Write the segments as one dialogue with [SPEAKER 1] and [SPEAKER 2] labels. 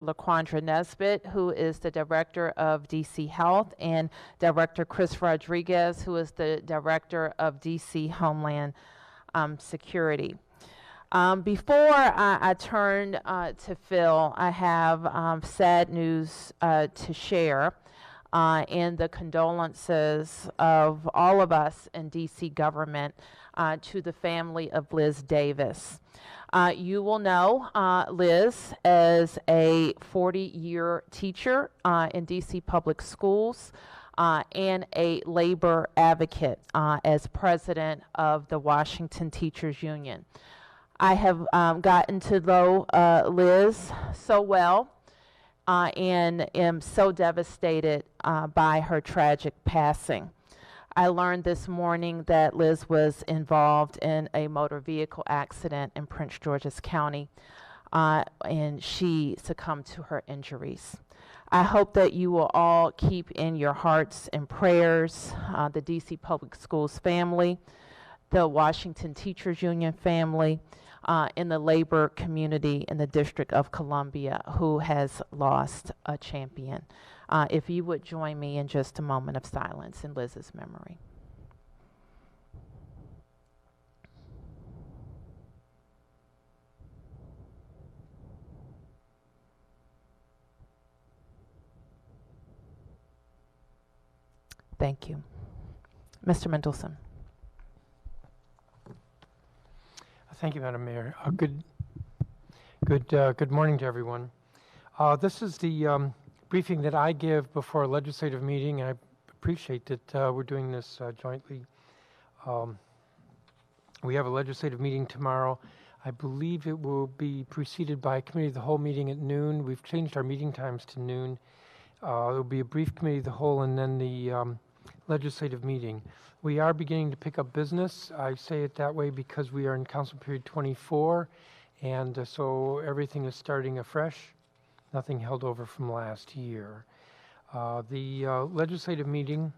[SPEAKER 1] LaQuandra Nesbitt, who is the Director of DC Health, and Director Chris Rodriguez, who is the Director of DC Homeland Security. Before I turn to Phil, I have sad news to share, and the condolences of all of us in DC government to the family of Liz Davis. You will know Liz as a 40-year teacher in DC public schools and a labor advocate as president of the Washington Teachers Union. I have gotten to know Liz so well and am so devastated by her tragic passing. I learned this morning that Liz was involved in a motor vehicle accident in Prince George's County, and she succumbed to her injuries. I hope that you will all keep in your hearts and prayers the DC Public Schools family, the Washington Teachers Union family, in the labor community in the District of Columbia who has lost a champion. If you would join me in just a moment of silence in Liz's memory. Thank you. Mr. Mendelson.
[SPEAKER 2] Thank you, Madam Mayor. Good morning to everyone. This is the briefing that I give before a legislative meeting. I appreciate that we're doing this jointly. We have a legislative meeting tomorrow. I believe it will be preceded by a committee of the whole meeting at noon. We've changed our meeting times to noon. There will be a brief committee of the whole and then the legislative meeting. We are beginning to pick up business. I say it that way because we are in council period 24, and so everything is starting afresh. Nothing held over from last year. The legislative meeting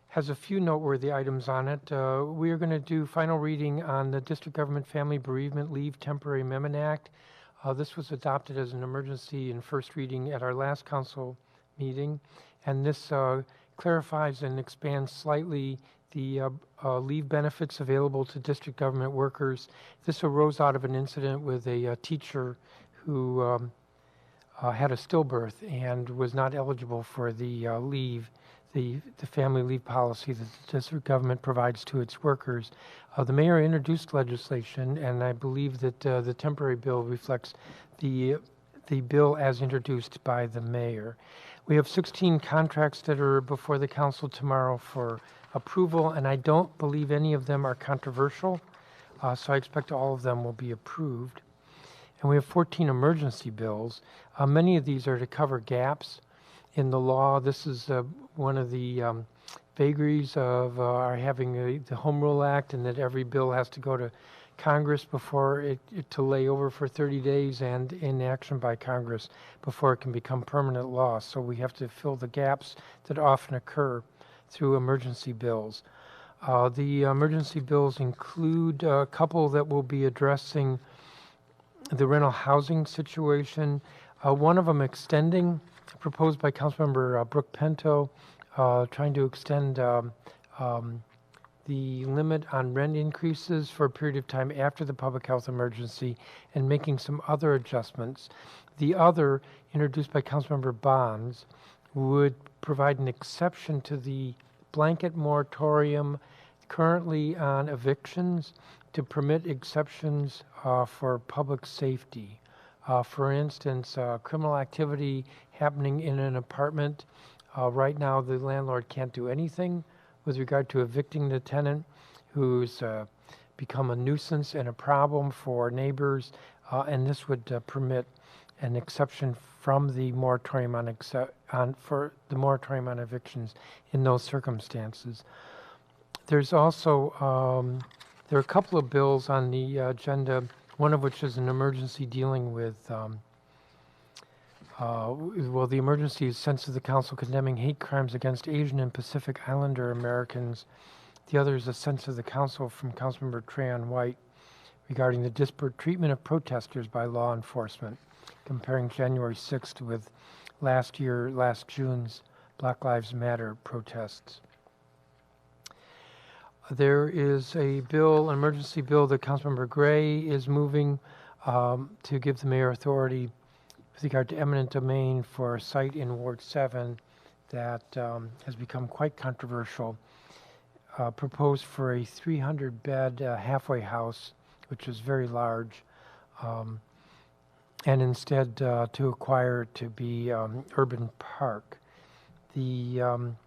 [SPEAKER 2] has a few noteworthy items on it. We are going to do final reading on the District Government Family Bereavement Leave Temporary Amendment Act. This was adopted as an emergency in first reading at our last council meeting, and this clarifies and expands slightly the leave benefits available to district government workers. This arose out of an incident with a teacher who had a stillbirth and was not eligible for the leave, the family leave policy that the district government provides to its workers. The mayor introduced legislation, and I believe that the temporary bill reflects the bill as introduced by the mayor. We have 16 contracts that are before the council tomorrow for approval, and I don't believe any of them are controversial, so I expect all of them will be approved. And we have 14 emergency bills. Many of these are to cover gaps in the law. This is one of the vagaries of our having the Home Rule Act, and that every bill has to go to Congress before it to lay over for 30 days and in action by Congress before it can become permanent law. So we have to fill the gaps that often occur through emergency bills. The emergency bills include a couple that will be addressing the rental housing situation. One of them extending, proposed by Councilmember Brooke Pinto, trying to extend the limit on rent increases for a period of time after the public health emergency and making some other adjustments. The other, introduced by Councilmember Bonds, would provide an exception to the blanket moratorium currently on evictions to permit exceptions for public safety. For instance, criminal activity happening in an apartment. Right now, the landlord can't do anything with regard to evicting the tenant who's become a nuisance and a problem for neighbors, and this would permit an exception from the moratorium on evictions in those circumstances. There's also there are a couple of bills on the agenda, one of which is an emergency dealing with well, the emergency is sent to the council condemning hate crimes against Asian and Pacific Islander Americans. The other is a sense of the council from Councilmember Trayon White regarding the disparate treatment of protesters by law enforcement. comparing January 6th with last June's Black Lives Matter protests. There is a bill, an emergency bill that Councilmember Gray is moving to give the mayor authority with regard to eminent domain for a site in Ward 7 that has become quite controversial. Proposed for a 300-bed halfway house, which is very large, and instead to acquire it to be urban park. The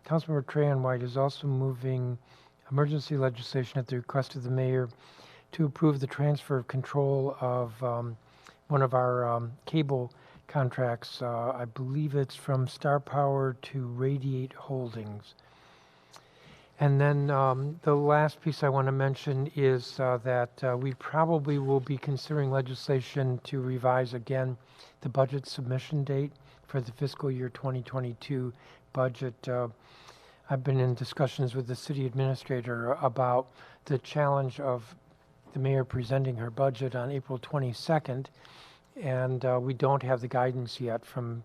[SPEAKER 2] Councilmember Trahan White is also moving emergency legislation at the request of the mayor to approve the transfer of control of one of our cable contracts. I believe it's from Star Power to Radiate Holdings. And then the last piece I want to mention is that we probably will be considering legislation to revise again the budget submission date for the fiscal year 2022 budget. I've been in discussions with the city administrator about the challenge of the mayor presenting her budget on April 22nd, and we don't have the guidance yet from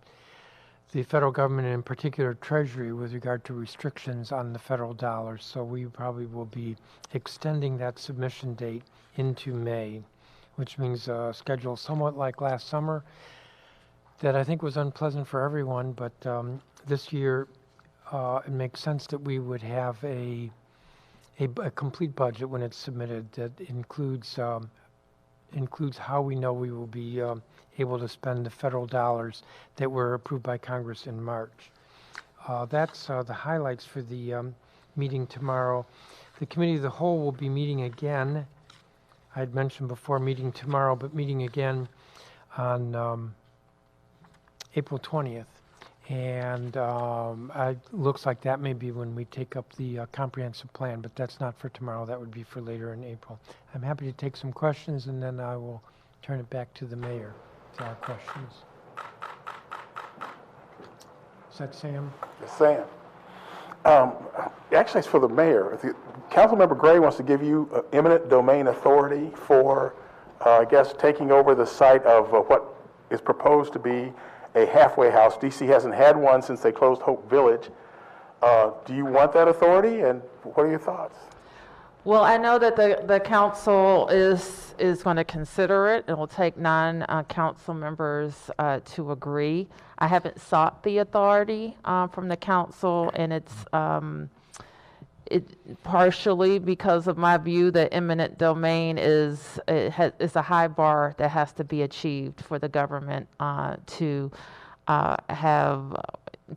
[SPEAKER 2] the federal government, and in particular Treasury, with regard to restrictions on the federal dollars. So we probably will be extending that submission date into May, which means a schedule somewhat like last summer that I think was unpleasant for everyone, but this year it makes sense that we would have a complete budget when it's submitted that includes how we know we will be able to spend the federal dollars that were approved by Congress in March. That's the highlights for the meeting tomorrow. The Committee of the Whole will be meeting again. I had mentioned before meeting tomorrow, but meeting again on April 20th. And it looks like that may be when we take up the comprehensive plan, but that's not for tomorrow. That would be for later in April. I'm happy to take some questions, and then I will turn it back to the mayor to our questions. Is that Sam?
[SPEAKER 3] Yes, Sam. Actually, it's for the mayor. Councilmember Gray wants to give you eminent domain authority for, I guess, taking over the site of what is proposed to be a halfway house. DC hasn't had one since they closed Hope Village. Do you want that authority, and what are your thoughts?
[SPEAKER 1] Well, I know that the council is going to consider it. It will take 9 council members to agree. I haven't sought the authority from the council, and it's partially because of my view that eminent domain is a high bar that has to be achieved for the government to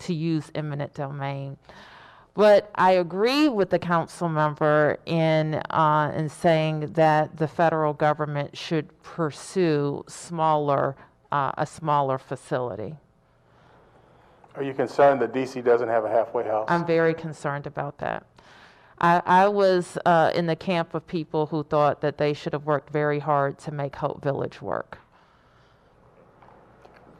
[SPEAKER 1] use eminent domain. But I agree with the council member in saying that the federal government should pursue a smaller facility.
[SPEAKER 3] Are you concerned that DC doesn't have a halfway house?
[SPEAKER 1] I'm very concerned about that. I was in the camp of people who thought that they should have worked very hard to make Hope Village work.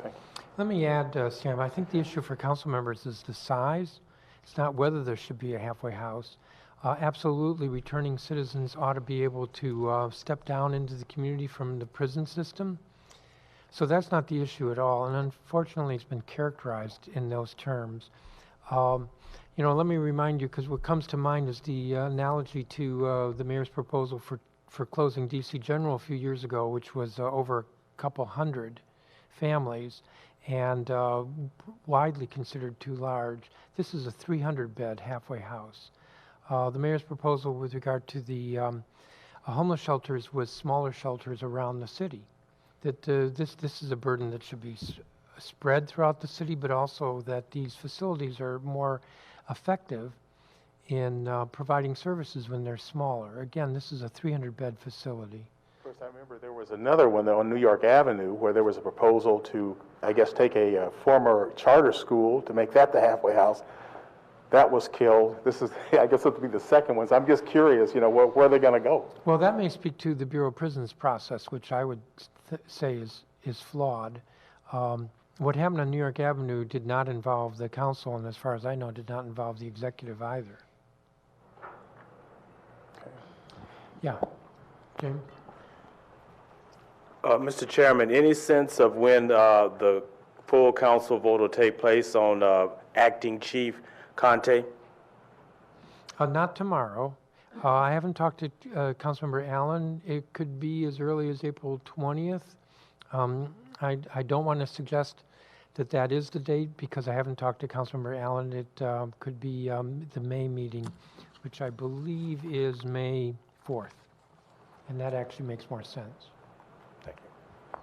[SPEAKER 3] Thank you.
[SPEAKER 2] Let me add, Sam, I think the issue for council members is the size. It's not whether there should be a halfway house. Absolutely, returning citizens ought to be able to step down into the community from the prison system. So that's not the issue at all, and unfortunately it's been characterized in those terms. Let me remind you, because what comes to mind is the analogy to the mayor's proposal for closing DC General a few years ago, which was over a couple hundred families and widely considered too large. This is a 300-bed halfway house. The mayor's proposal with regard to the homeless shelters was smaller shelters around the city. That this is a burden that should be spread throughout the city, but also that these facilities are more effective in providing services when they're smaller. Again, this is a 300-bed facility.
[SPEAKER 3] Of course, I remember there was another one on New York Avenue where there was a proposal to, I guess, take a former charter school to make that the halfway house. That was killed. This is, I guess, this will be the second one. So I'm just curious, where are they going to go?
[SPEAKER 2] Well, that may speak to the Bureau of Prisons process, which I would say is flawed. What happened on New York Avenue did not involve the council, and as far as I know, did not involve the executive either.
[SPEAKER 3] Okay.
[SPEAKER 2] Yeah, James?
[SPEAKER 4] Mr. Chairman, any sense of when the full council vote will take place on acting chief Conte?
[SPEAKER 2] Not tomorrow. I haven't talked to Councilmember Allen. It could be as early as April 20th. I don't want to suggest that that is the date because I haven't talked to Councilmember Allen. It could be the May meeting, which I believe is May 4th. And that actually makes more sense.
[SPEAKER 4] Thank you.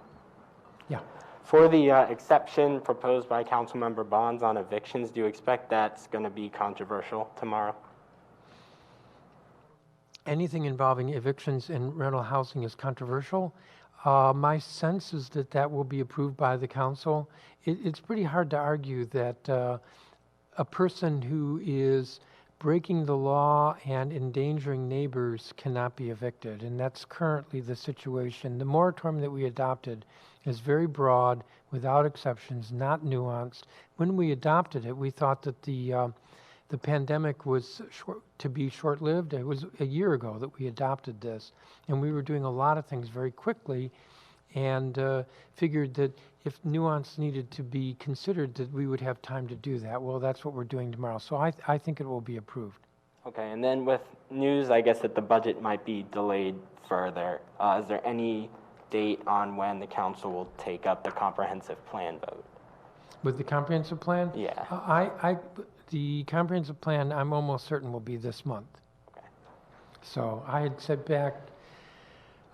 [SPEAKER 2] Yeah.
[SPEAKER 5] For the exception proposed by Councilmember Bonds on evictions, do you expect that's going to be controversial tomorrow?
[SPEAKER 2] Anything involving evictions and rental housing is controversial. My sense is that that will be approved by the council. It's pretty hard to argue that a person who is breaking the law and endangering neighbors cannot be evicted, and that's currently the situation. The moratorium that we adopted is very broad, without exceptions, not nuanced. When we adopted it, we thought that the pandemic was to be short-lived. It was a year ago that we adopted this, and we were doing a lot of things very quickly and figured that if nuance needed to be considered, that we would have time to do that. Well, that's what we're doing tomorrow. So I think it will be approved.
[SPEAKER 5] Okay, and then with news, I guess, that the budget might be delayed further, is there any date on when the council will take up the comprehensive plan vote?
[SPEAKER 2] With the comprehensive plan?
[SPEAKER 5] Yeah.
[SPEAKER 2] The comprehensive plan, I'm almost certain will be this month.
[SPEAKER 5] Okay.
[SPEAKER 2] So I had said back,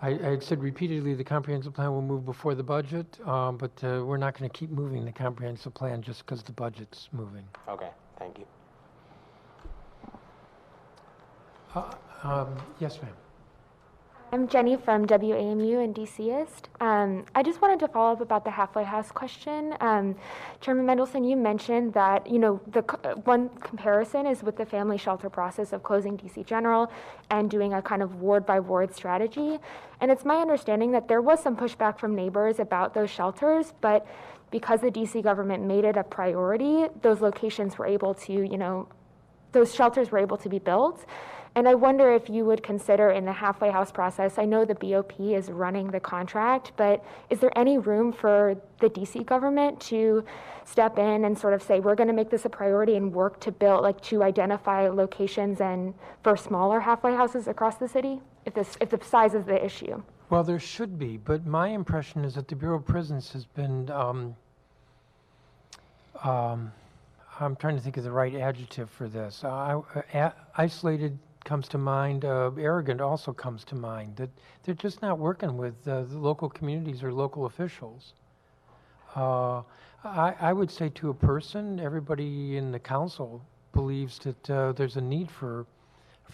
[SPEAKER 2] I had said repeatedly the comprehensive plan will move before the budget, but we're not going to keep moving the comprehensive plan just because the budget's moving.
[SPEAKER 5] Okay, thank you.
[SPEAKER 2] Yes, ma'am.
[SPEAKER 6] I'm Jenny from WAMU and DCist. I just wanted to follow up about the halfway house question. Chairman Mendelson, you mentioned that, the one comparison is with the family shelter process of closing DC General and doing a kind of ward by ward strategy. And it's my understanding that there was some pushback from neighbors about those shelters, but because the DC government made it a priority, those locations were able to, those shelters were able to be built. And I wonder if you would consider in the halfway house process, I know the BOP is running the contract, but is there any room for the DC government to step in and sort of say, we're going to make this a priority and work to build, to identify locations and for smaller halfway houses across the city, if the size is the issue?
[SPEAKER 2] Well, there should be, but my impression is that the Bureau of Prisons has been, I'm trying to think of the right adjective for this. Isolated comes to mind, arrogant also comes to mind, that they're just not working with the local communities or local officials. I would say to a person, everybody in the council believes that there's a need for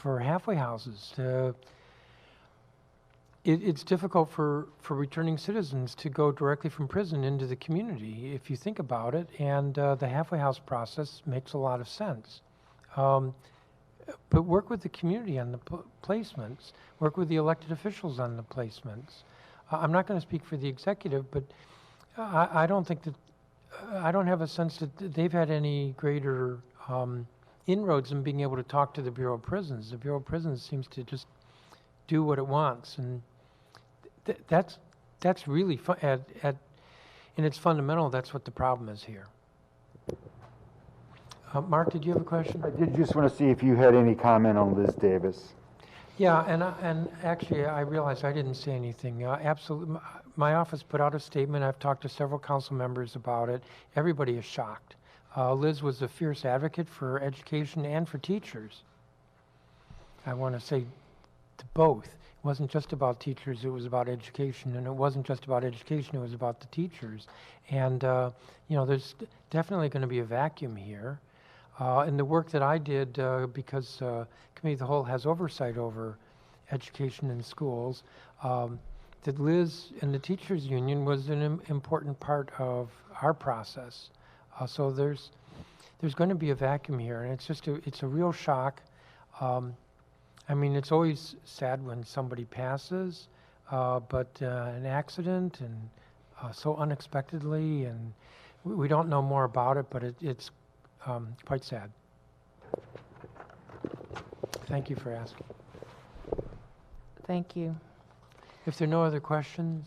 [SPEAKER 2] halfway houses. It's difficult for returning citizens to go directly from prison into the community, if you think about it, and the halfway house process makes a lot of sense. But work with the community on the placements, work with the elected officials on the placements. I'm not going to speak for the executive, but I don't think that, I don't have a sense that they've had any greater inroads in being able to talk to the Bureau of Prisons. The Bureau of Prisons seems to just do what it wants, and that's really, in its fundamental, that's what the problem is here. Mark, did you have a question?
[SPEAKER 7] I did just want to see if you had any comment on Liz Davis.
[SPEAKER 2] Yeah, and actually, I realized I didn't say anything. Absolutely, my office put out a statement. I've talked to several council members about it. Everybody is shocked. Liz was a fierce advocate for education and for teachers. I want to say to both. It wasn't just about teachers, it was about education, and it wasn't just about education, it was about the teachers. And, there's definitely going to be a vacuum here. And the work that I did, because Committee of the Whole has oversight over education in schools, that Liz and the Teachers Union was an important part of our process. So there's going to be a vacuum here, and it's a real shock. It's always sad when somebody passes, but an accident and so unexpectedly, and we don't know more about it, but it's quite sad. Thank you for asking.
[SPEAKER 1] Thank you.
[SPEAKER 2] If there are no other questions,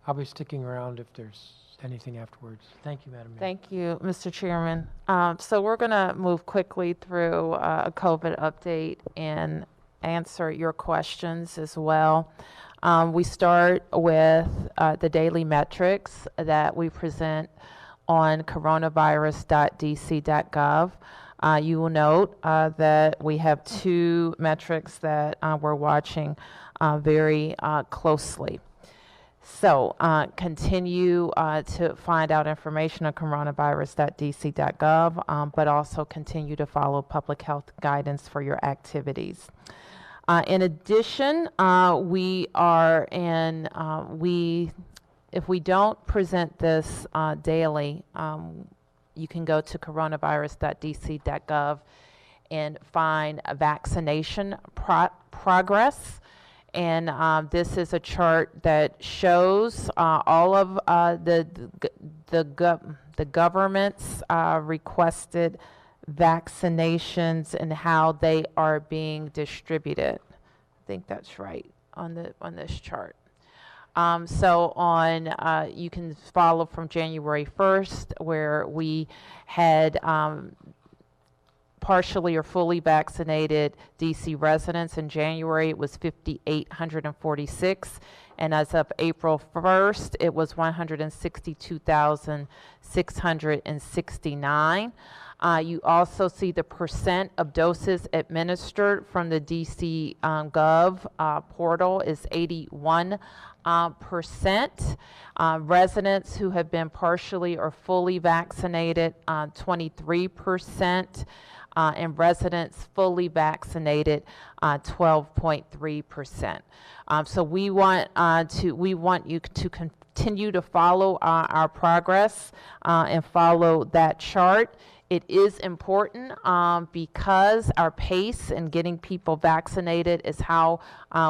[SPEAKER 2] I'll be sticking around if there's anything afterwards. Thank you, Madam Mayor.
[SPEAKER 1] Thank you, Mr. Chairman. So we're going to move quickly through a COVID update and answer your questions as well. We start with the daily metrics that we present on coronavirus.dc.gov. You will note that we have two metrics that we're watching very closely. So continue to find out information on coronavirus.dc.gov, but also continue to follow public health guidance for your activities. In addition, if we don't present this daily, you can go to coronavirus.dc.gov and find a vaccination progress. And this is a chart that shows all of the government's requested vaccinations and how they are being distributed. I think that's right on this chart. You can follow from January 1st, where we had partially or fully vaccinated DC residents. In January, it was 5,846, and as of April 1st, it was 162,669. You also see the percent of doses administered from the DC Gov portal is 81%. Residents who have been partially or fully vaccinated, 23%. And residents fully vaccinated, 12.3%. So we want you to continue to follow our progress and follow that chart. It is important because our pace in getting people vaccinated is how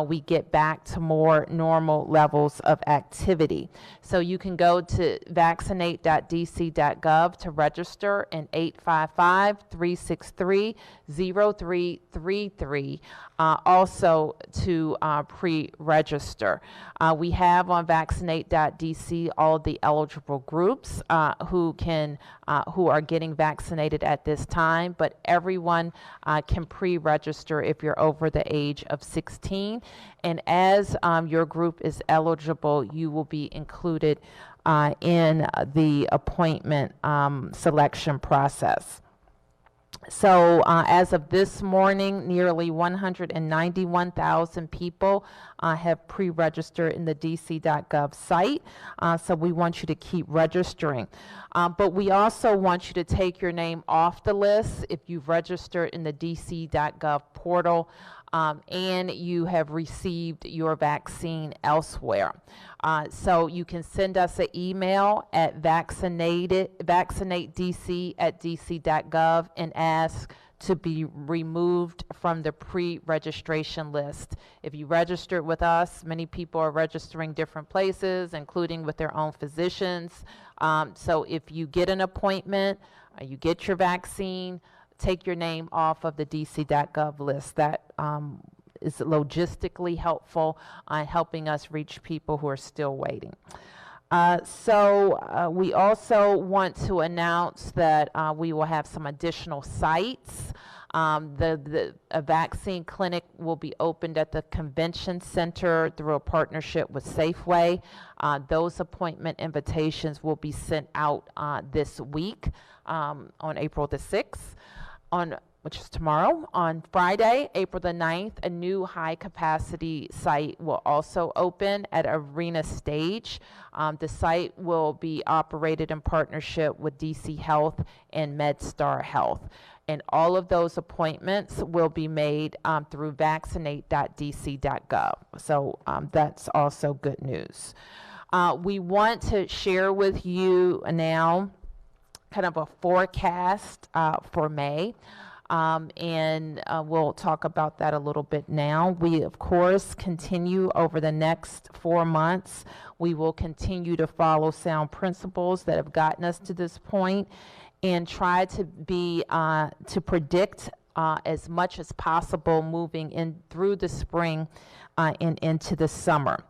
[SPEAKER 1] we get back to more normal levels of activity. So you can go to vaccinate.dc.gov to register, and 855-363-0333 also to pre-register. We have on vaccinate.dc all the eligible groups who are getting vaccinated at this time, but everyone can pre-register if you're over the age of 16. And as your group is eligible, you will be included in the appointment selection process. So as of this morning, nearly 191,000 people have pre-registered in the dc.gov site. So we want you to keep registering. But we also want you to take your name off the list if you've registered in the dc.gov portal and you have received your vaccine elsewhere. So you can send us an email at vaccinatedc@dc.gov and ask to be removed from the pre-registration list. If you registered with us, many people are registering different places, including with their own physicians. So if you get an appointment, you get your vaccine, take your name off of the dc.gov list. That is logistically helpful on helping us reach people who are still waiting. We also want to announce that we will have some additional sites. A vaccine clinic will be opened at the convention center through a partnership with Safeway. Those appointment invitations will be sent out this week on April the 6th. Which is tomorrow. On Friday, April the 9th, a new high-capacity site will also open at Arena Stage. The site will be operated in partnership with DC Health and MedStar Health. And all of those appointments will be made through vaccinate.dc.gov. So that's also good news. We want to share with you now kind of a forecast for May. We'll talk about that a little bit now. We, of course, continue over the next 4 months. We will continue to follow sound principles that have gotten us to this point and try to predict as much as possible moving in through the spring and into the summer.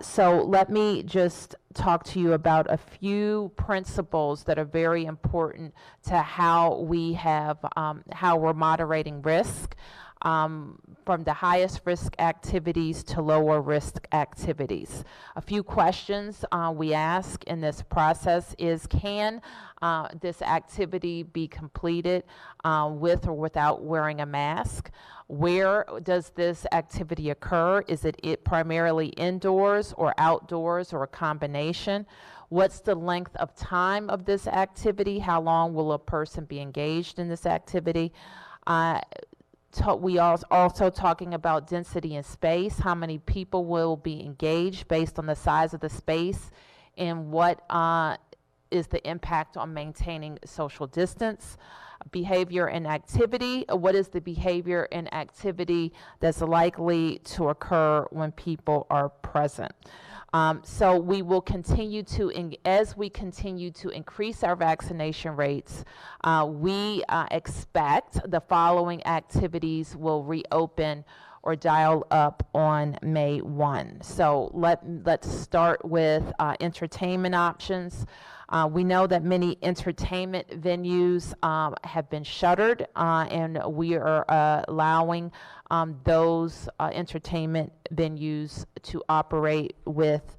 [SPEAKER 1] So let me just talk to you about a few principles that are very important to how we're moderating risk. From the highest risk activities to lower risk activities. A few questions we ask in this process is, can this activity be completed with or without wearing a mask? Where does this activity occur? Is it primarily indoors or outdoors or a combination? What's the length of time of this activity? How long will a person be engaged in this activity? We are also talking about density in space. How many people will be engaged based on the size of the space, and what is the impact on maintaining social distance? Behavior and activity. What is the behavior and activity that's likely to occur when people are present? So we will continue to, as we continue to increase our vaccination rates, we expect the following activities will reopen or dial up on May 1. So let's start with entertainment options. We know that many entertainment venues have been shuttered, and we are allowing those entertainment venues to operate with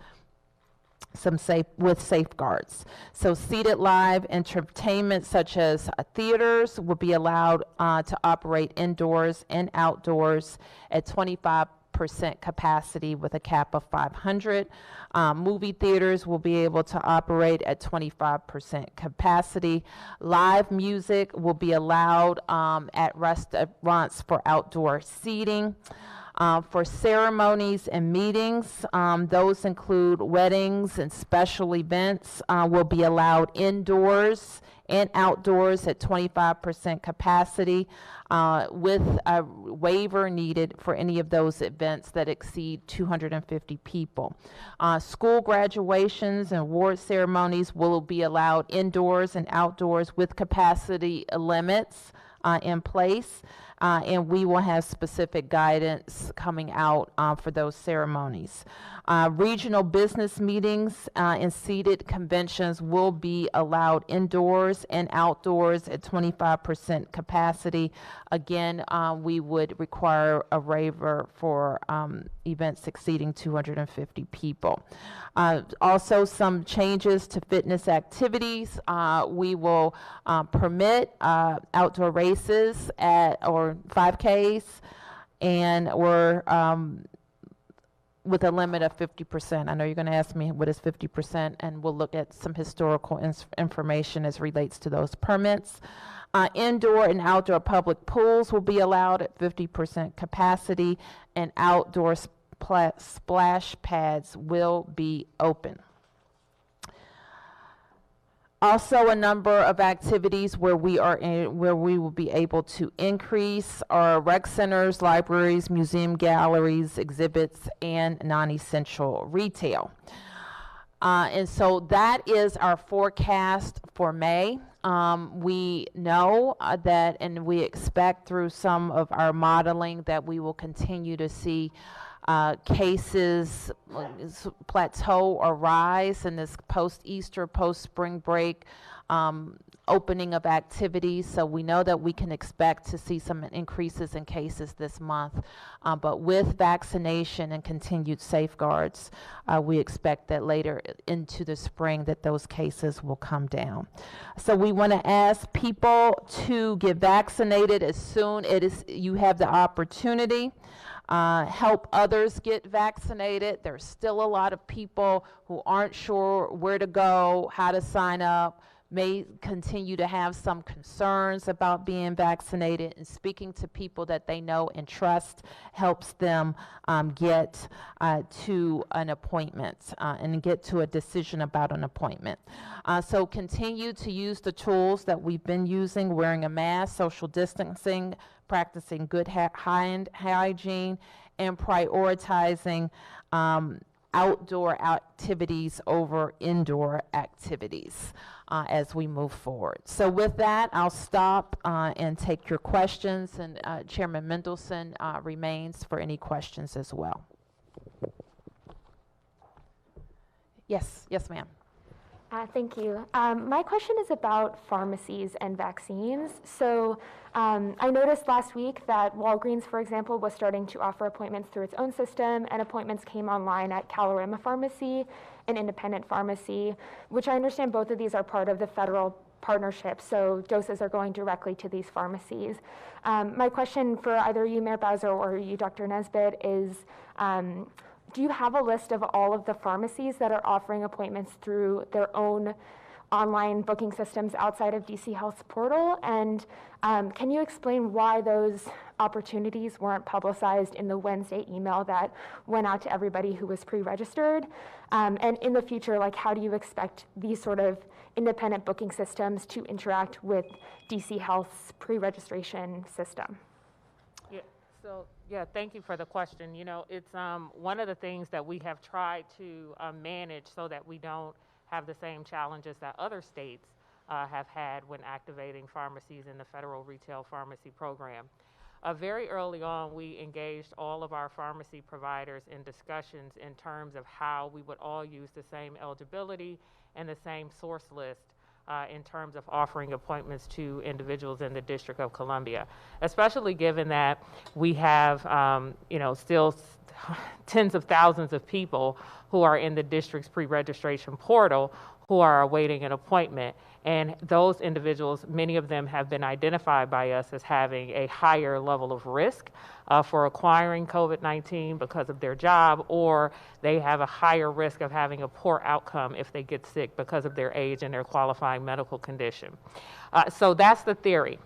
[SPEAKER 1] safeguards. So seated live entertainment such as theaters will be allowed to operate indoors and outdoors at 25% capacity with a cap of 500. Movie theaters will be able to operate at 25% capacity. Live music will be allowed at restaurants for outdoor seating. For ceremonies and meetings, those include weddings and special events, will be allowed indoors and outdoors at 25% capacity, with a waiver needed for any of those events that exceed 250 people. School graduations and award ceremonies will be allowed indoors and outdoors with capacity limits in place. And we will have specific guidance coming out for those ceremonies. Regional business meetings and seated conventions will be allowed indoors and outdoors at 25% capacity. Again, we would require a waiver for events exceeding 250 people. Also, some changes to fitness activities. We will permit outdoor races or 5Ks, and we're with a limit of 50%. I know you're going to ask me what is 50%, and we'll look at some historical information as relates to those permits. Indoor and outdoor public pools will be allowed at 50% capacity, and outdoor splash pads will be open. Also, a number of activities where we will be able to increase our rec centers, libraries, museum galleries, exhibits, and non-essential retail. And so that is our forecast for May. We know that, and we expect through some of our modeling, that we will continue to see cases plateau or rise in this post-Easter, post-spring break opening of activities. So we know that we can expect to see some increases in cases this month. But with vaccination and continued safeguards, we expect that later into the spring that those cases will come down. So we want to ask people to get vaccinated as soon as you have the opportunity. Help others get vaccinated. There's still a lot of people who aren't sure where to go, how to sign up, may continue to have some concerns about being vaccinated, and speaking to people that they know and trust helps them get to an appointment and get to a decision about an appointment. So continue to use the tools that we've been using: wearing a mask, social distancing, practicing good hand hygiene, and prioritizing outdoor activities over indoor activities as we move forward. So with that, I'll stop and take your questions, and Chairman Mendelson remains for any questions as well. Yes, ma'am.
[SPEAKER 6] Thank you. My question is about pharmacies and vaccines. So I noticed last week that Walgreens, for example, was starting to offer appointments through its own system, and appointments came online at Calorama Pharmacy, an independent pharmacy, which I understand both of these are part of the federal partnership, so doses are going directly to these pharmacies. My question for either you, Mayor Bowser, or you, Dr. Nesbitt, is do you have a list of all of the pharmacies that are offering appointments through their own online booking systems outside of DC Health's portal? And can you explain why those opportunities weren't publicized in the Wednesday email that went out to everybody who was pre-registered? And in the future, like, how do you expect these sort of independent booking systems to interact with DC Health's pre-registration system?
[SPEAKER 8] Yeah, thank you for the question. You know, it's one of the things that we have tried to manage so that we don't have the same challenges that other states have had when activating pharmacies in the federal retail pharmacy program. Very early on, we engaged all of our pharmacy providers in discussions in terms of how we would all use the same eligibility and the same source list in terms of offering appointments to individuals in the District of Columbia, especially given that we have, still tens of thousands of people who are in the district's pre-registration portal who are awaiting an appointment. And those individuals, many of them have been identified by us as having a higher level of risk for acquiring COVID-19 because of their job, or they have a higher risk of having a poor outcome if they get sick because of their age and their qualifying medical condition. So that's the theory.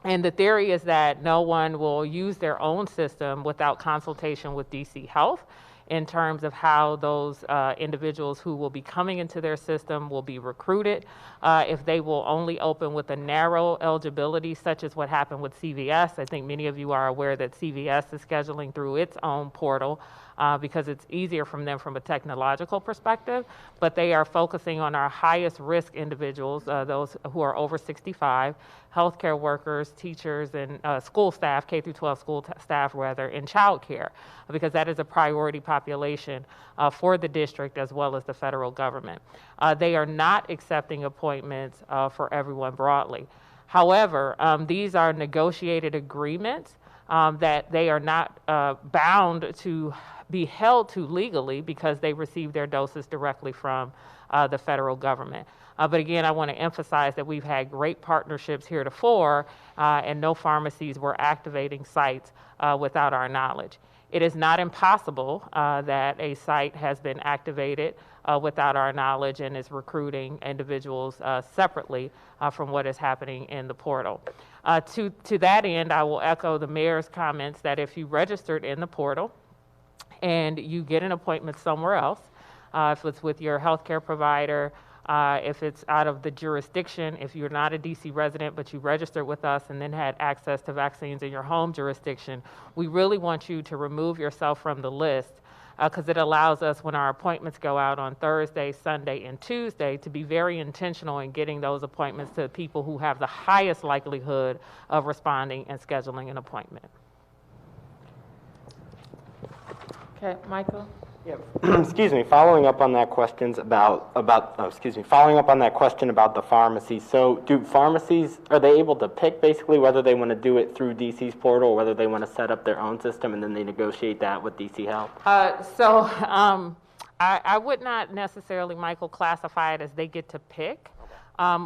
[SPEAKER 8] And the theory is that no one will use their own system without consultation with DC Health in terms of how those individuals who will be coming into their system will be recruited. If they will only open with a narrow eligibility, such as what happened with CVS. I think many of you are aware that CVS is scheduling through its own portal because it's easier from them from a technological perspective, but they are focusing on our highest risk individuals, those who are over 65, healthcare workers, teachers, and school staff, K through 12 school staff rather, in childcare, because that is a priority population for the district as well as the federal government. They are not accepting appointments for everyone broadly. However, these are negotiated agreements that they are not bound to be held to legally because they receive their doses directly from the federal government. But again, I want to emphasize that we've had great partnerships heretofore, and no pharmacies were activating sites without our knowledge. It is not impossible that a site has been activated without our knowledge and is recruiting individuals separately from what is happening in the portal. To that end, I will echo the mayor's comments that if you registered in the portal and you get an appointment somewhere else, if it's with your healthcare provider, if it's out of the jurisdiction, if you're not a DC resident but you registered with us and then had access to vaccines in your home jurisdiction, we really want you to remove yourself from the list because it allows us, when our appointments go out on Thursday, Sunday, and Tuesday, to be very intentional in getting those appointments to people who have the highest likelihood of responding and scheduling an appointment.
[SPEAKER 1] Okay, Michael?
[SPEAKER 5] Yeah. Excuse me. Following up on that question about the pharmacy. So, do pharmacies, are they able to pick basically whether they want to do it through DC's portal or whether they want to set up their own system and then they negotiate that with DC Health?
[SPEAKER 8] I would not necessarily, Michael, classify it as they get to pick.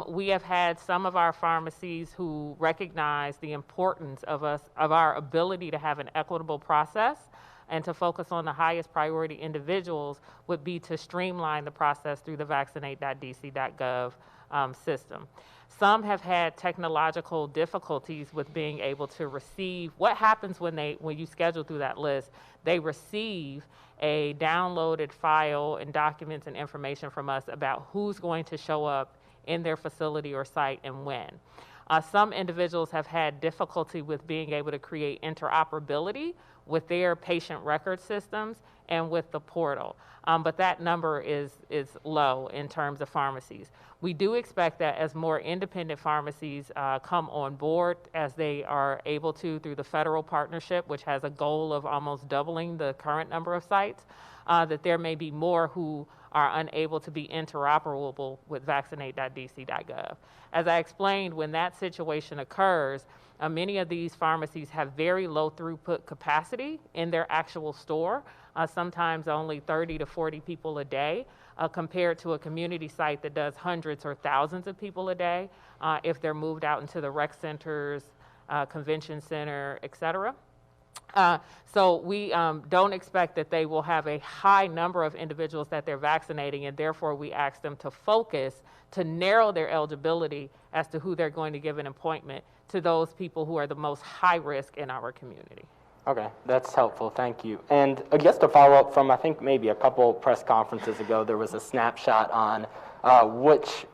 [SPEAKER 8] We have had some of our pharmacies who recognize the importance of our ability to have an equitable process and to focus on the highest priority individuals would be to streamline the process through the vaccinate.dc.gov system. Some have had technological difficulties with being able to receive. What happens when you schedule through that list? They receive a downloaded file and documents and information from us about who's going to show up in their facility or site and when. Some individuals have had difficulty with being able to create interoperability with their patient record systems and with the portal. But that number is low in terms of pharmacies. We do expect that as more independent pharmacies come on board, as they are able to through the federal partnership, which has a goal of almost doubling the current number of sites, that there may be more who are unable to be interoperable with vaccinate.dc.gov. As I explained, when that situation occurs, many of these pharmacies have very low throughput capacity in their actual store, sometimes only 30 to 40 people a day, compared to a community site that does hundreds or thousands of people a day if they're moved out into the rec centers, convention center, et cetera. So we don't expect that they will have a high number of individuals that they're vaccinating, and therefore we ask them to focus to narrow their eligibility as to who they're going to give an appointment to those people who are the most high risk in our community.
[SPEAKER 5] Okay, that's helpful, thank you. And just to follow up from, I think maybe a couple press conferences ago, there was a snapshot on which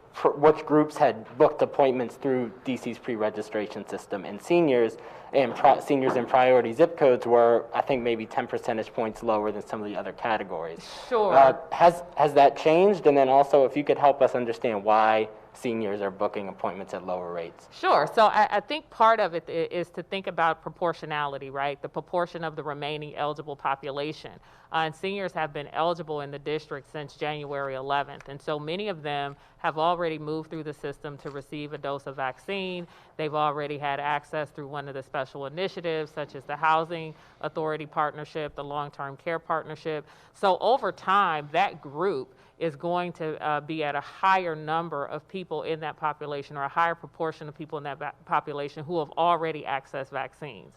[SPEAKER 5] groups had booked appointments through DC's pre-registration system, and seniors in priority zip codes were, I think, maybe 10 percentage points lower than some of the other categories.
[SPEAKER 8] Sure.
[SPEAKER 5] Has that changed? And then also, if you could help us understand why seniors are booking appointments at lower rates.
[SPEAKER 8] Sure. So I think part of it is to think about proportionality, right? The proportion of the remaining eligible population. And seniors have been eligible in the district since January 11th. And so many of them have already moved through the system to receive a dose of vaccine. They've already had access through one of the special initiatives, such as the Housing Authority Partnership, the Long-Term Care Partnership. So over time, that group is going to be at a higher number of people in that population, or a higher proportion of people in that population who have already accessed vaccines.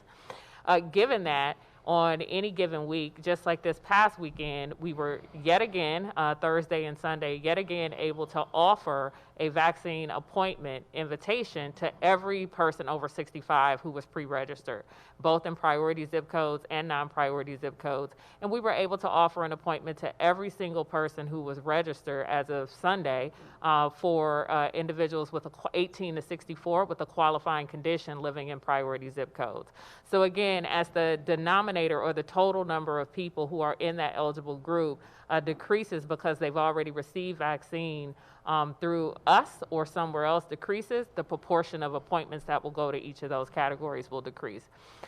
[SPEAKER 8] Given that, on any given week, just like this past weekend, we were yet again, Thursday and Sunday, yet again able to offer a vaccine appointment invitation to every person over 65 who was pre-registered, both in priority zip codes and non-priority zip codes. And we were able to offer an appointment to every single person who was registered as of Sunday for individuals with 18 to 64 with a qualifying condition living in priority zip codes. So again, as the denominator or the total number of people who are in that eligible group decreases because they've already received vaccine through us or somewhere else decreases, the proportion of appointments that will go to each of those categories will decrease.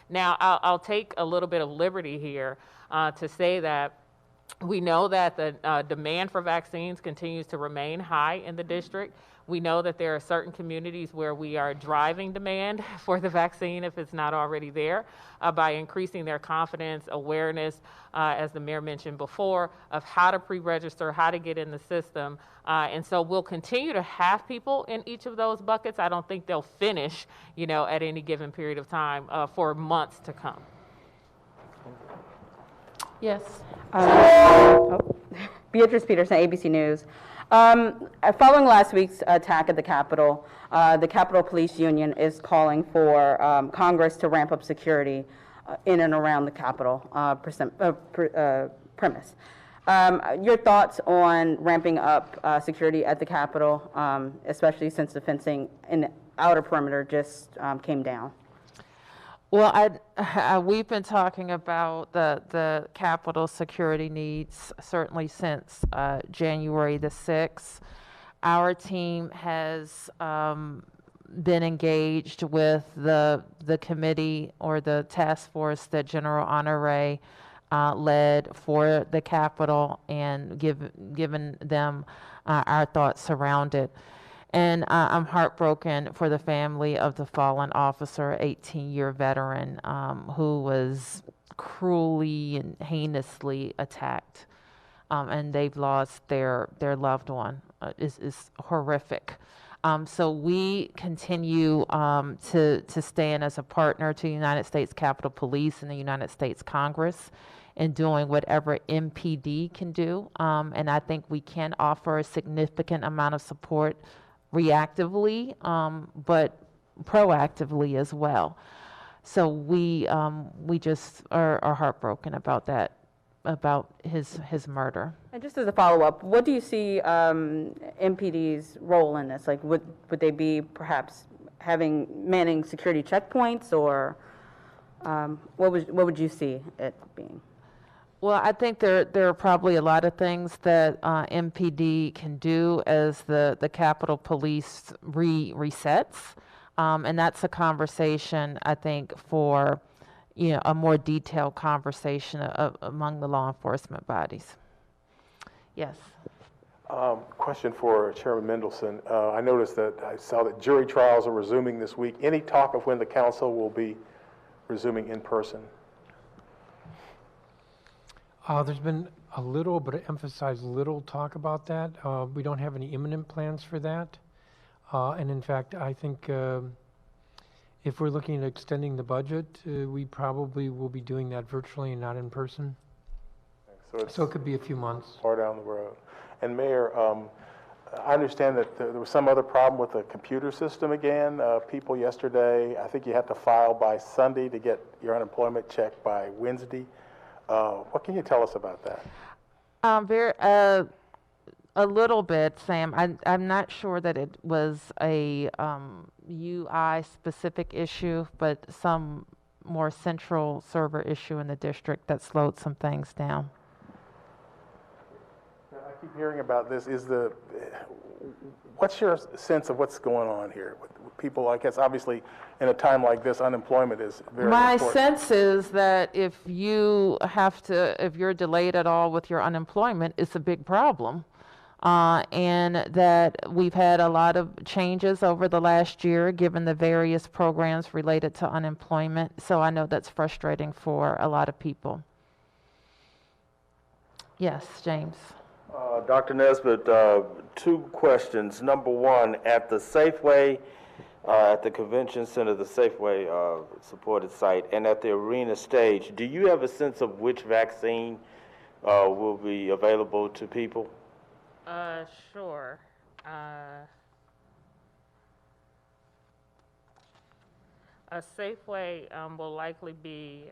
[SPEAKER 8] Now, I'll take a little bit of liberty here to say that we know that the demand for vaccines continues to remain high in the district. We know that there are certain communities where we are driving demand for the vaccine, if it's not already there, by increasing their confidence, awareness, as the mayor mentioned before, of how to pre-register, how to get in the system. And so we'll continue to have people in each of those buckets. I don't think they'll finish, at any given period of time for months to come.
[SPEAKER 1] Yes.
[SPEAKER 9] Beatrice Peterson, ABC News. Following last week's attack at the Capitol Police Union is calling for Congress to ramp up security in and around the Capitol premise. Your thoughts on ramping up security at the Capitol, especially since the fencing in the outer perimeter just came down?
[SPEAKER 1] Well, we've been talking about the Capitol security needs certainly since January the 6th. Our team has been engaged with the committee or the task force that General Honore led for the Capitol, and given them our thoughts around it. And I'm heartbroken for the family of the fallen officer, 18-year veteran, who was cruelly and heinously attacked. And they've lost their loved one. Is horrific. So we continue to stand as a partner to the United States Capitol Police and the United States Congress in doing whatever MPD can do. And I think we can offer a significant amount of support reactively, but proactively as well. So we just are heartbroken about that, about his murder.
[SPEAKER 9] And just as a follow-up, what do you see MPD's role in this? Like, would they be perhaps manning security checkpoints, or what would you see it being?
[SPEAKER 1] Well, I think there are probably a lot of things that MPD can do as the Capitol Police resets, and that's a conversation, I think, for a more detailed conversation among the law enforcement bodies. Yes.
[SPEAKER 3] Question for Chairman Mendelson. I noticed that I saw that jury trials are resuming this week. Any talk of when the council will be resuming in person?
[SPEAKER 2] There's been a little, but I emphasize little talk about that. We don't have any imminent plans for that. And in fact, I think if we're looking at extending the budget, we probably will be doing that virtually and not in person. So it could be a few months.
[SPEAKER 3] Far down the road. And Mayor, I understand that there was some other problem with the computer system again. People yesterday, I think you had to file by Sunday to get your unemployment check by Wednesday. What can you tell us about that?
[SPEAKER 1] A little bit, Sam. I'm not sure that it was a UI specific issue, but some more central server issue in the district that slowed some things down.
[SPEAKER 3] I keep hearing about this. What's your sense of what's going on here with people? I guess obviously in a time like this, unemployment is very
[SPEAKER 1] My
[SPEAKER 3] important.
[SPEAKER 1] sense is that if you're delayed at all with your unemployment, it's a big problem. And that we've had a lot of changes over the last year given the various programs related to unemployment. So I know that's frustrating for a lot of people. Yes, James.
[SPEAKER 4] Dr. Nesbitt, two questions. Number one, at the Safeway, at the convention center, the Safeway supported site, and at the arena stage, do you have a sense of which vaccine will be available to people?
[SPEAKER 8] Sure. A Safeway will likely be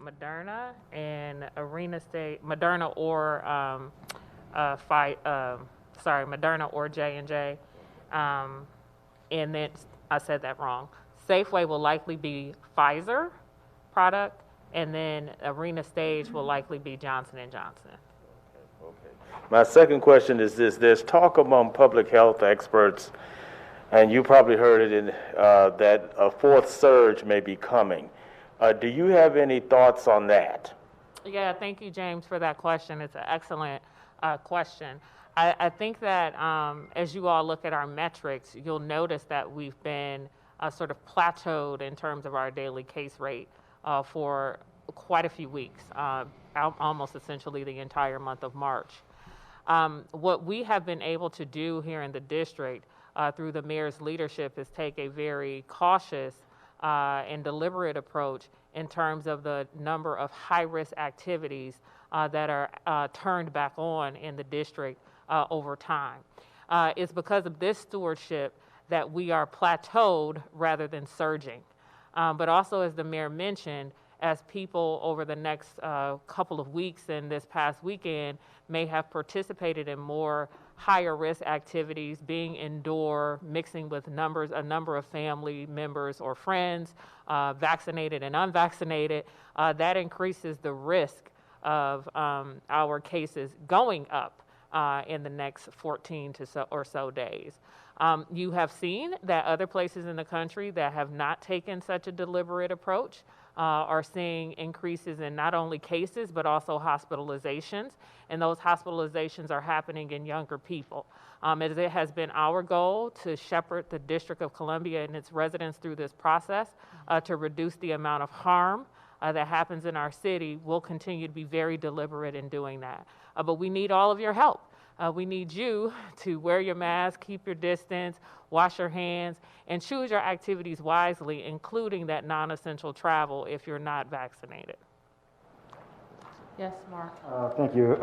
[SPEAKER 8] Moderna, and arena stage Moderna or Moderna or J&J, and then I said that wrong. Safeway will likely be Pfizer product, and then arena stage will likely be Johnson & Johnson.
[SPEAKER 4] My second question is this. There's talk among public health experts, and you probably heard it, that a fourth surge may be coming. Do you have any thoughts on that?
[SPEAKER 8] Yeah, thank you, James, for that question. It's an excellent question. I think that as you all look at our metrics, you'll notice that we've been sort of plateaued in terms of our daily case rate for quite a few weeks, almost essentially the entire month of March. What we have been able to do here in the district through the mayor's leadership is take a very cautious and deliberate approach in terms of the number of high-risk activities that are turned back on in the district over time. It's because of this stewardship that we are plateaued rather than surging. But also, as the mayor mentioned, as people over the next couple of weeks and this past weekend may have participated in more higher risk activities, being indoor, mixing with a number of family members or friends, vaccinated and unvaccinated, that increases the risk of our cases going up in the next 14 or so days. You have seen that other places in the country that have not taken such a deliberate approach are seeing increases in not only cases but also hospitalizations, and those hospitalizations are happening in younger people. It has been our goal to shepherd the District of Columbia and its residents through this process to reduce the amount of harm that happens in our city. We'll continue to be very deliberate in doing that. But we need all of your help. We need you to wear your mask, keep your distance, wash your hands, and choose your activities wisely, including that non-essential travel if you're not vaccinated.
[SPEAKER 1] Yes, Mark.
[SPEAKER 7] Thank you.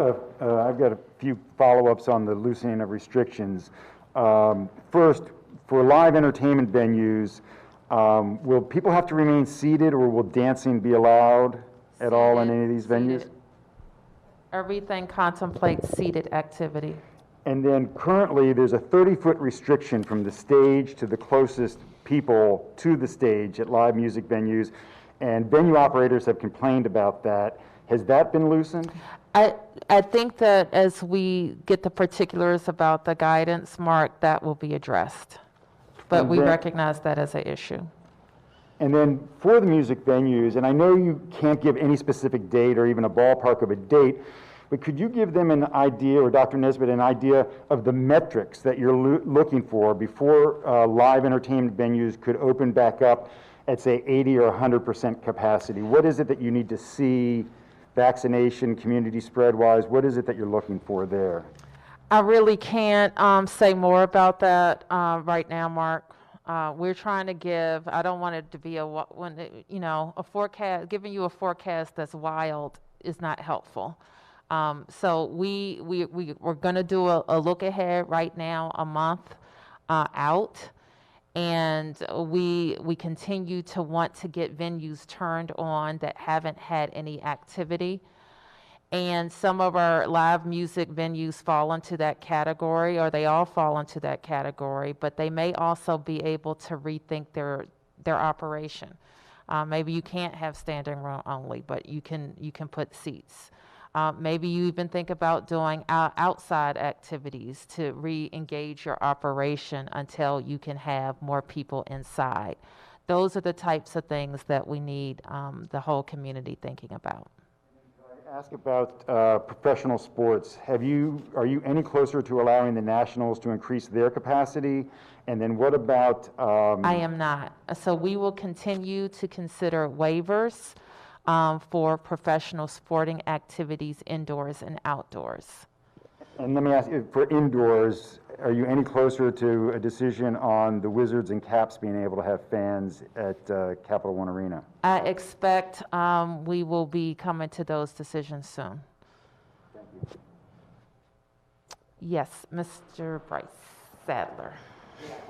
[SPEAKER 7] I've got a few follow-ups on the loosening of restrictions. First, for live entertainment venues, will people have to remain seated, or will dancing be allowed at all in any of these venues?
[SPEAKER 1] Seated. Everything contemplates seated activity.
[SPEAKER 7] And then currently, there's a 30-foot restriction from the stage to the closest people to the stage at live music venues, and venue operators have complained about that. Has that been loosened?
[SPEAKER 1] I think that as we get the particulars about the guidance, Mark, that will be addressed. But
[SPEAKER 7] And
[SPEAKER 1] we
[SPEAKER 7] then-
[SPEAKER 1] recognize that as an issue.
[SPEAKER 7] And then for the music venues, and I know you can't give any specific date or even a ballpark of a date, but could you give them an idea, or Dr. Nesbitt, an idea of the metrics that you're looking for before live entertainment venues could open back up at, say, 80 or 100% capacity? What is it that you need to see, vaccination, community spread-wise? What is it that you're looking for there?
[SPEAKER 1] I really can't say more about that right now, Mark. We're trying to give, I don't want it to be a forecast, giving you a forecast that's wild is not helpful. So we're going to do a look ahead right now, a month out, and we continue to want to get venues turned on that haven't had any activity. And some of our live music venues fall into that category, or they all fall into that category, but they may also be able to rethink their operation. Maybe you can't have standing room only, but you can put seats. Maybe you even think about doing outside activities to re-engage your operation until you can have more people inside. Those are the types of things that we need the whole community thinking about.
[SPEAKER 7] Ask about professional sports. Are you any closer to allowing the Nationals to increase their capacity? And then what about?
[SPEAKER 1] I am not. So we will continue to consider waivers for professional sporting activities indoors and outdoors.
[SPEAKER 7] And let me ask you, for indoors, are you any closer to a decision on the Wizards and Caps being able to have fans at Capital One Arena?
[SPEAKER 1] I expect we will be coming to those decisions soon.
[SPEAKER 7] Thank you.
[SPEAKER 1] Yes, Mr. Bryce Sadler.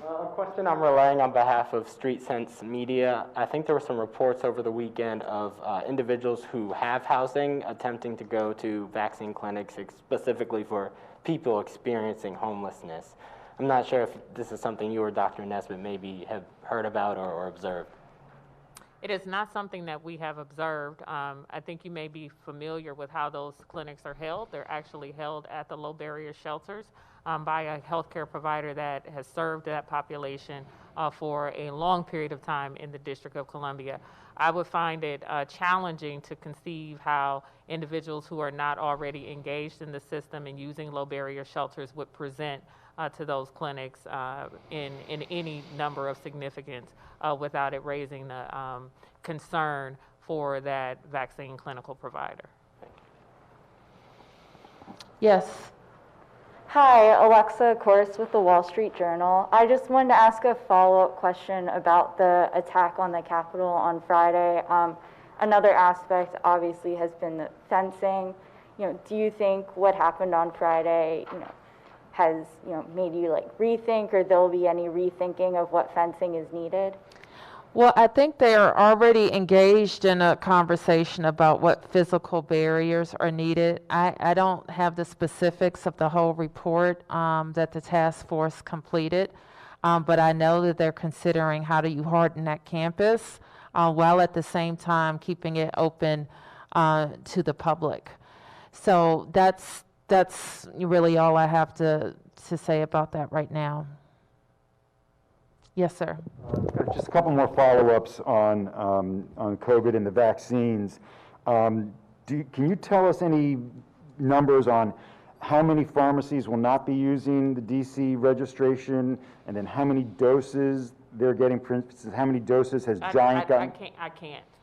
[SPEAKER 5] A question I'm relaying on behalf of Street Sense Media. I think there were some reports over the weekend of individuals who have housing attempting to go to vaccine clinics specifically for people experiencing homelessness. I'm not sure if this is something you or Dr. Nesbitt maybe have heard about or observed.
[SPEAKER 8] It is not something that we have observed. I think you may be familiar with how those clinics are held. They're actually held at the low barrier shelters by a healthcare provider that has served that population for a long period of time in the District of Columbia. I would find it challenging to conceive how individuals who are not already engaged in the system and using low barrier shelters would present to those clinics in any number of significance without it raising the concern for that vaccine clinical provider.
[SPEAKER 1] Yes.
[SPEAKER 10] Hi, Alexa Corse with the Wall Street Journal. I just wanted to ask a follow-up question about the attack on the Capitol on Friday. Another aspect obviously has been the fencing. Do you think what happened on Friday, has made you rethink, or there'll be any rethinking of what fencing is needed?
[SPEAKER 1] Well, I think they are already engaged in a conversation about what physical barriers are needed. I don't have the specifics of the whole report that the task force completed, but I know that they're considering how do you harden that campus while at the same time keeping it open to the public. So that's really all I have to say about that right now. Yes, sir.
[SPEAKER 7] Just a couple more follow-ups on COVID and the vaccines. Can you tell us any numbers on how many pharmacies will not be using the DC registration, and then how many doses they're getting? For instance, how many doses has Giant gotten?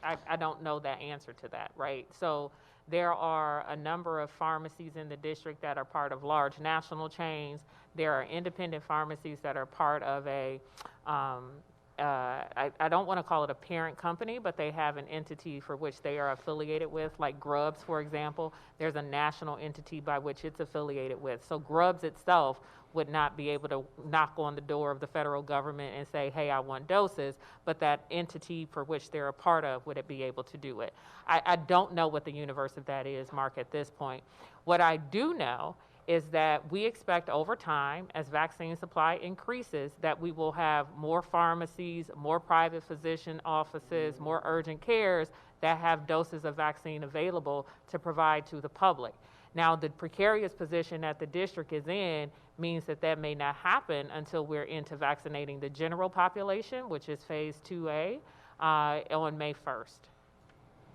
[SPEAKER 8] I don't know that answer to that, right? So there are a number of pharmacies in the district that are part of large national chains. There are independent pharmacies that are part of a, I don't want to call it a parent company, but they have an entity for which they are affiliated with, like Grubbs, for example. There's a national entity by which it's affiliated with. So Grubbs itself would not be able to knock on the door of the federal government and say, hey, I want doses, but that entity for which they're a part of would it be able to do it. I don't know what the universe of that is, Mark, at this point. What I do know is that we expect over time, as vaccine supply increases, that we will have more pharmacies, more private physician offices, more urgent cares that have doses of vaccine available to provide to the public. Now, the precarious position that the district is in means that that may not happen until we're into vaccinating the general population, which is phase 2A, on May 1st.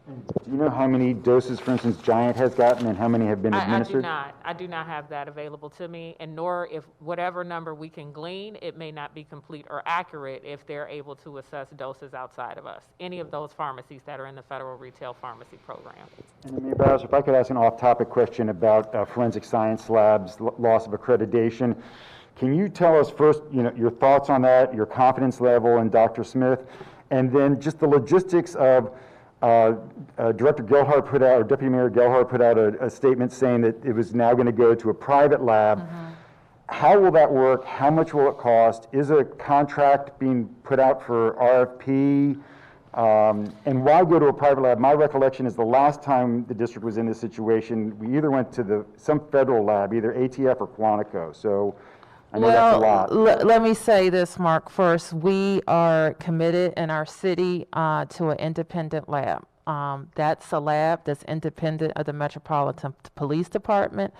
[SPEAKER 7] Do you know how many doses, for instance, Giant has gotten and how many have been administered?
[SPEAKER 8] I do not have that available to me, and nor if whatever number we can glean, it may not be complete or accurate if they're able to assess doses outside of us, any of those pharmacies that are in the federal retail pharmacy program.
[SPEAKER 7] And Mayor Bowser, if I could ask an off-topic question about forensic science labs, loss of accreditation. Can you tell us first, your thoughts on that, your confidence level in Dr. Smith, and then just the logistics of Director Gelhardt put out, or Deputy Mayor Gelhardt put out a statement saying that it was now going to go to a private lab. How will that work? How much will it cost? Is a contract being put out for RFP? And why go to a private lab? My recollection is the last time the district was in this situation, we either went to some federal lab, either ATF or Quantico. So I know that's a lot.
[SPEAKER 1] Let me say this, Mark, first. We are committed in our city to an independent lab. That's a lab that's independent of the Metropolitan Police Department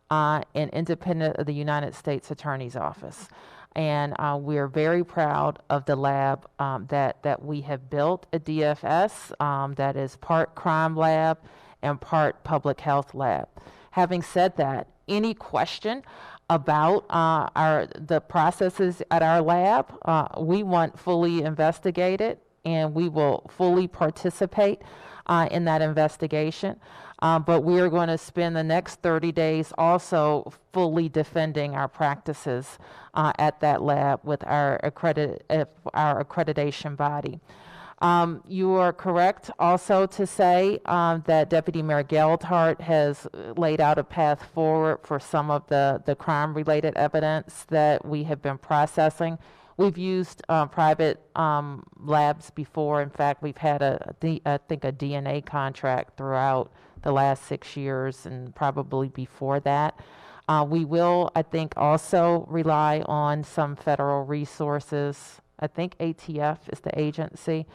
[SPEAKER 1] and independent of the United States Attorney's Office. And we're very proud of the lab that we have built at DFS that is part crime lab and part public health lab. Having said that, any question about the processes at our lab, we want fully investigated, and we will fully participate in that investigation. But we are going to spend the next 30 days also fully defending our practices at that lab with our accreditation body. You are correct also to say that Deputy Mayor Gelhardt has laid out a path forward for some of the crime-related evidence that we have been processing. We've used private labs before. In fact, we've had I think a DNA contract throughout the last 6 years and probably before that. We will, I think, also rely on some federal resources. I think ATF is the agency,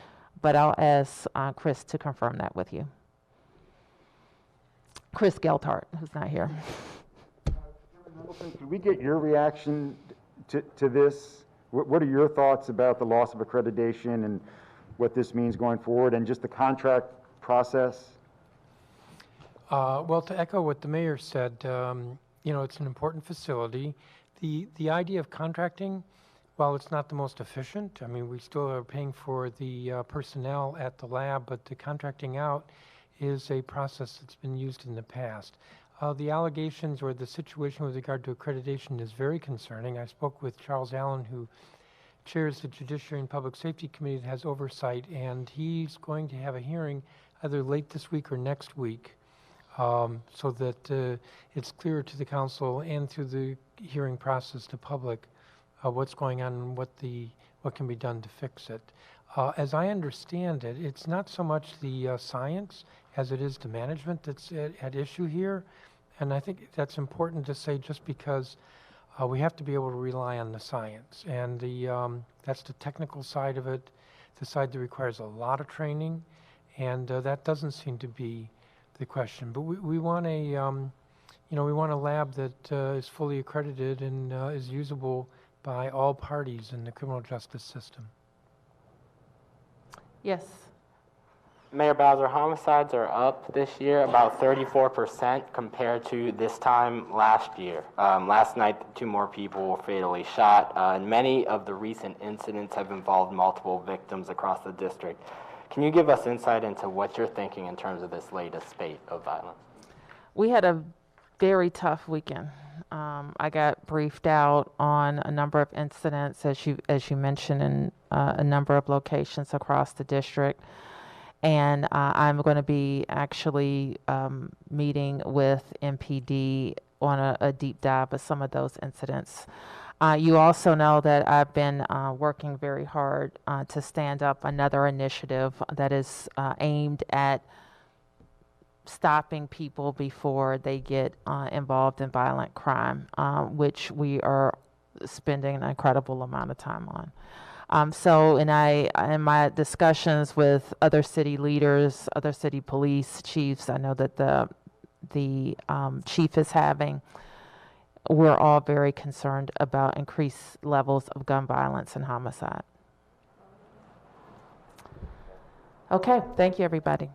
[SPEAKER 1] but I'll ask Chris to confirm that with you. Chris Gelhardt, who's not here.
[SPEAKER 7] Could we get your reaction to this? What are your thoughts about the loss of accreditation and what this means going forward, and just the contract process?
[SPEAKER 2] Well, to echo what the mayor said, it's an important facility. The idea of contracting, while it's not the most efficient, I mean, we still are paying for the personnel at the lab, but the contracting out is a process that's been used in the past. The allegations or the situation with regard to accreditation is very concerning. I spoke with Charles Allen, who chairs the Judiciary and Public Safety Committee that has oversight, and he's going to have a hearing either late this week or next week, so that it's clear to the council and through the hearing process to public what's going on and what can be done to fix it. As I understand it, it's not so much the science as it is the management that's at issue here. And I think that's important to say, just because we have to be able to rely on the science. And that's the technical side of it, the side that requires a lot of training. And that doesn't seem to be the question. But we want a lab that is fully accredited and is usable by all parties in the criminal justice system.
[SPEAKER 1] Yes.
[SPEAKER 5] Mayor Bowser, homicides are up this year about 34% compared to this time last year. Last night, 2 more people were fatally shot, and many of the recent incidents have involved multiple victims across the district. Can you give us insight into what you're thinking in terms of this latest spate of violence?
[SPEAKER 1] We had a very tough weekend. I got briefed out on a number of incidents, as you mentioned, in a number of locations across the district. And I'm going to be actually meeting with MPD on a deep dive of some of those incidents. You also know that I've been working very hard to stand up another initiative that is aimed at stopping people before they get involved in violent crime, which we are spending an incredible amount of time on. In my discussions with other city leaders, other city police chiefs, I know that the chief is having, we're all very concerned about increased levels of gun violence and homicide. Okay, thank you, everybody.